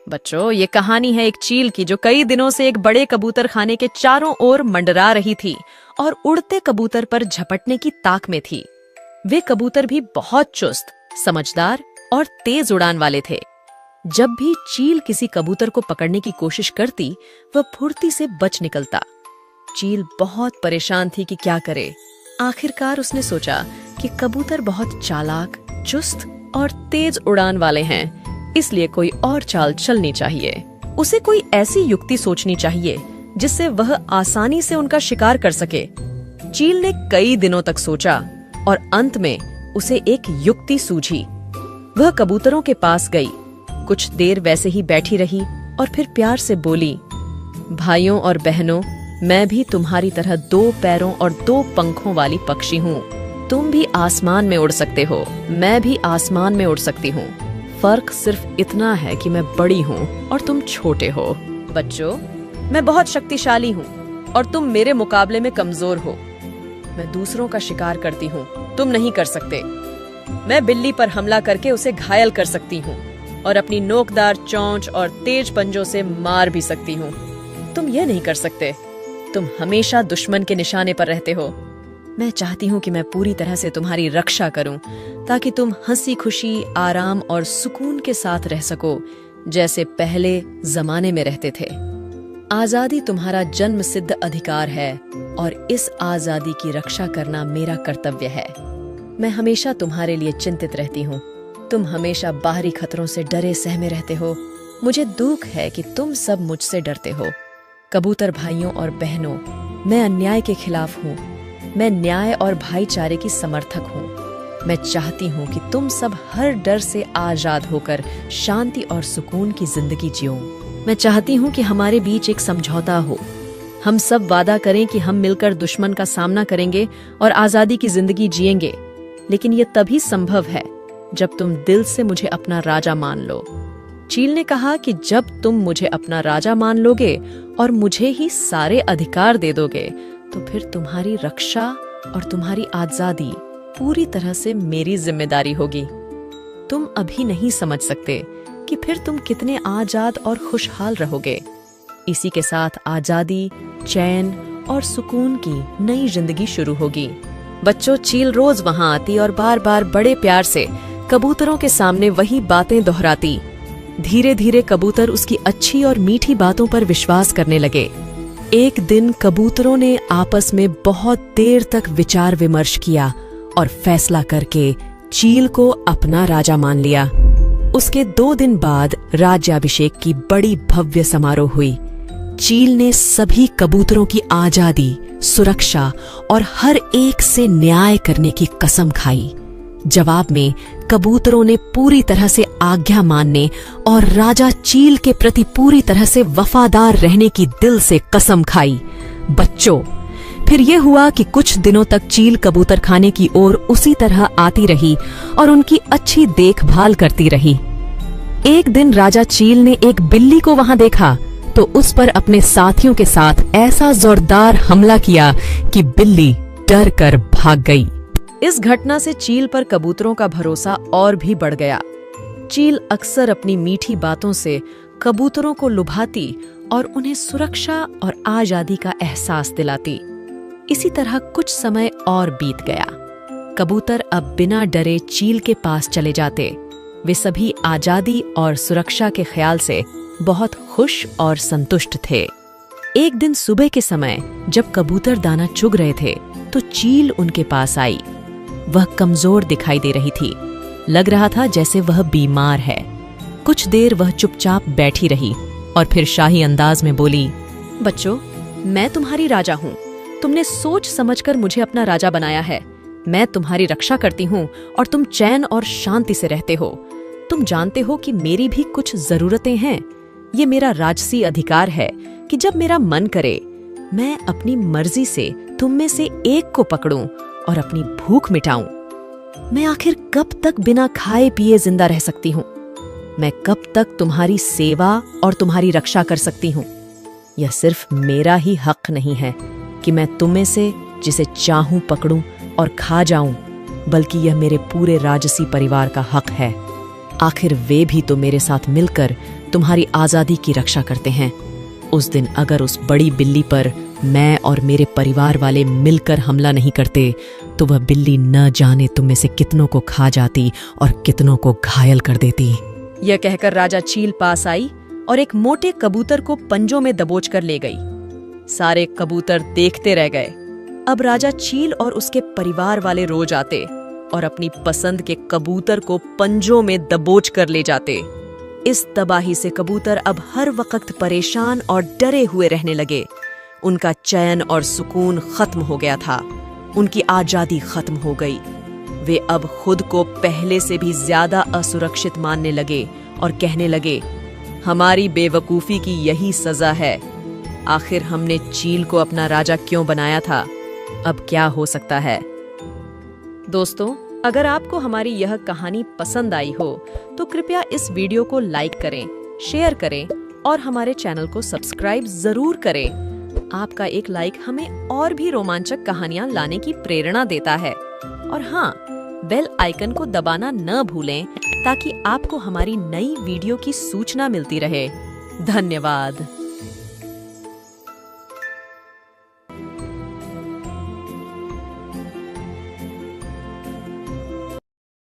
बच्चों, ये कहानी है एक चील की जो कई दिनों से एक बड़े कबूतर खाने के चारों ओर मंडरा रही थी और उड़ते कबूतर पर झपटने की ताक में थी। वे कबूतर भी बहुत चुस्त, समझदार और तेज उड़ान वाले थे। जब भी चील किसी कबूतर को पकड़ने की कोशिश करती, वह फुर्ती से बच निकलता। चील बहुत परेशान थी कि क्या करे। आखिरकार उसने सोचा कि कबूतर बहुत चालाक, चुस्त और तेज उड़ान वाले हैं, इसलिए कोई और चाल चलनी चाहिए। उसे कोई ऐसी युक्ति सोचनी चाहिए जिससे वह आसानी से उनका शिकार कर सके। चील ने कई दिनों तक सोचा और अंत में उसे एक युक्ति सूझी। वह कबूतरों के पास गई, कुछ देर वैसे ही बैठी रही और फिर प्यार से बोली, भाइयों और बहनों, मैं भी तुम्हारी तरह 2 पैरों और 2 पंखों वाली पक्षी हूँ। तुम भी आसमान में उड़ सकते हो, मैं भी आसमान में उड़ सकती हूँ। फर्क सिर्फ इतना है कि मैं बड़ी हूँ और तुम छोटे हो। बच्चों, मैं बहुत शक्तिशाली हूँ और तुम मेरे मुकाबले में कमजोर हो। मैं दूसरों का शिकार करती हूँ, तुम नहीं कर सकते। मैं बिल्ली पर हमला करके उसे घायल कर सकती हूँ और अपनी नोकदार चोंच और तेज पंजों से मार भी सकती हूँ। तुम ये नहीं कर सकते। तुम हमेशा दुश्मन के निशाने पर रहते हो। मैं चाहती हूँ कि मैं पूरी तरह से तुम्हारी रक्षा करूँ ताकि तुम हंसी खुशी, आराम और सुकून के साथ रह सको, जैसे पहले जमाने में रहते थे। आजादी तुम्हारा जन्म सिद्ध अधिकार है और इस आजादी की रक्षा करना मेरा कर्तव्य है। मैं हमेशा तुम्हारे लिए चिंतित रहती हूँ। तुम हमेशा बाहरी खतरों से डरे सहमे रहते हो। मुझे दुख है कि तुम सब मुझसे डरते हो। कबूतर भाइयों और बहनों, मैं अन्याय के खिलाफ हूँ। मैं न्याय और भाईचारे की समर्थक हूँ। मैं चाहती हूँ कि तुम सब हर डर से आजाद होकर शांति और सुकून की जिंदगी जियो। मैं चाहती हूँ कि हमारे बीच एक समझौता हो। हम सब वादा करें कि हम मिलकर दुश्मन का सामना करेंगे और आजादी की जिंदगी जिएंगे। लेकिन यह तभी संभव है जब तुम दिल से मुझे अपना राजा मान लो। चील ने कहा कि जब तुम मुझे अपना राजा मान लोगे और मुझे ही सारे अधिकार दे दोगे, तो फिर तुम्हारी रक्षा और तुम्हारी आजादी पूरी तरह से मेरी जिम्मेदारी होगी। तुम अभी नहीं समझ सकते कि फिर तुम कितने आजाद और खुशहाल रहोगे। इसी के साथ आजादी, चैन और सुकून की नई जिंदगी शुरू होगी। बच्चों, चील रोज वहां आती और बार बार बड़े प्यार से कबूतरों के सामने वही बातें दोहराती। धीरे धीरे कबूतर उसकी अच्छी और मीठी बातों पर विश्वास करने लगे। एक दिन कबूतरों ने आपस में बहुत देर तक विचार विमर्श किया और फैसला करके चील को अपना राजा मान लिया। उसके 2 दिन बाद राज्याभिषेक की बड़ी भव्य समारोह हुई। चील ने सभी कबूतरों की आजादी, सुरक्षा और हर एक से न्याय करने की कसम खाई। जवाब में कबूतरों ने पूरी तरह से आज्ञा मानने और राजा चील के प्रति पूरी तरह से वफादार रहने की दिल से कसम खाई। बच्चों, फिर यह हुआ कि कुछ दिनों तक चील कबूतर खाने की ओर उसी तरह आती रही और उनकी अच्छी देखभाल करती रही। एक दिन राजा चील ने एक बिल्ली को वहां देखा तो उस पर अपने साथियों के साथ ऐसा जोरदार हमला किया कि बिल्ली डर कर भाग गई। इस घटना से चील पर कबूतरों का भरोसा और भी बढ़ गया। चील अक्सर अपनी मीठी बातों से कबूतरों को लुभाती और उन्हें सुरक्षा और आजादी का एहसास दिलाती। इसी तरह कुछ समय और बीत गया। कबूतर अब बिना डरे चील के पास चले जाते। वे सभी आजादी और सुरक्षा के ख्याल से बहुत खुश और संतुष्ट थे। एक दिन सुबह के समय जब कबूतर दाना चुग रहे थे तो चील उनके पास आई। वह कमजोर दिखाई दे रही थी। लग रहा था जैसे वह बीमार है। कुछ देर वह चुपचाप बैठी रही और फिर शाही अंदाज में बोली, बच्चों, मैं तुम्हारी राजा हूँ। तुमने सोच समझकर मुझे अपना राजा बनाया है। मैं तुम्हारी रक्षा करती हूँ और तुम चैन और शांति से रहते हो। तुम जानते हो कि मेरी भी कुछ जरूरतें हैं। ये मेरा राजसी अधिकार है कि जब मेरा मन करे मैं अपनी मर्जी से तुम में से एक को पकड़ूं और अपनी भूख मिटाऊं। मैं आखिर कब तक बिना खाए पिए जिंदा रह सकती हूँ? मैं कब तक तुम्हारी सेवा और तुम्हारी रक्षा कर सकती हूँ? यह सिर्फ मेरा ही हक नहीं है कि मैं तुम में से जिसे चाहूं पकड़ूं और खा जाऊं, बल्कि यह मेरे पूरे राजसी परिवार का हक है। आखिर वे भी तो मेरे साथ मिलकर तुम्हारी आजादी की रक्षा करते हैं। उस दिन अगर उस बड़ी बिल्ली पर मैं और मेरे परिवार वाले मिलकर हमला नहीं करते तो वह बिल्ली न जाने तुम में से कितनों को खा जाती और कितनों को घायल कर देती। यह कहकर राजा चील पास आई और एक मोटे कबूतर को पंजों में दबोच कर ले गई। सारे कबूतर देखते रह गए। अब राजा चील और उसके परिवार वाले रोज आते और अपनी पसंद के कबूतर को पंजों में दबोच कर ले जाते। इस तबाही से कबूतर अब हर वक्त परेशान और डरे हुए रहने लगे। उनका चैन और सुकून खत्म हो गया था। उनकी आजादी खत्म हो गई। वे अब खुद को पहले से भी ज्यादा असुरक्षित मानने लगे और कहने लगे, हमारी बेवकूफी की यही सजा है। आखिर हमने चील को अपना राजा क्यों बनाया था? अब क्या हो सकता है? दोस्तों, अगर आपको हमारी यह कहानी पसंद आई हो तो कृपया इस वीडियो को लाइक करें, शेयर करें और हमारे चैनल को सब्सक्राइब जरूर करें। आपका एक लाइक हमें और भी रोमांचक कहानियां लाने की प्रेरणा देता है। और हाँ, बेल आइकन को दबाना न भूलें ताकि आपको हमारी नई वीडियो की सूचना मिलती रहे। धन्यवाद।